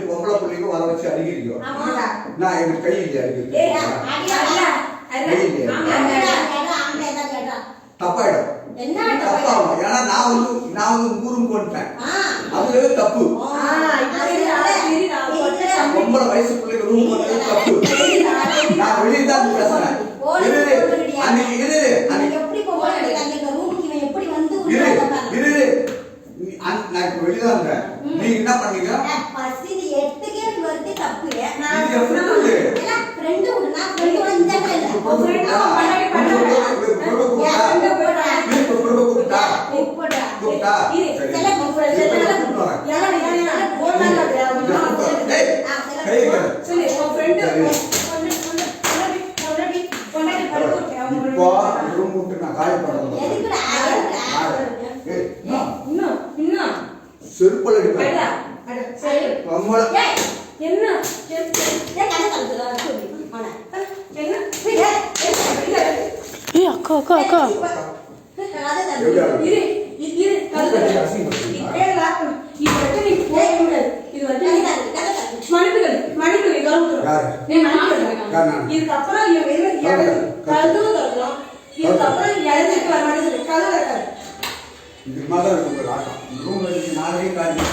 பொம்பளை பிள்ளைங்க வர வச்சு அடிக்கிறீங்க. நான் எனக்கு கை இல்லையா அடிக்கிறது? தப்பாயிடும். தப்பாகும். ஏன்னா நான் வந்து ஊரும் போட்டேன். அதுவே தப்பு. பொம்பளை வயசு பிள்ளைங்க ரூம் போட்டது தப்பு. நான் வெளியே தான் பேசுறேன். நான் இப்ப வெளியே தான் இருந்தேன். நீங்க என்ன பண்ணீங்க? செருப்பல் அக்கா அக்கா அக்கா இது மாதிரி இருக்கும். நாளைக்கு காரணம்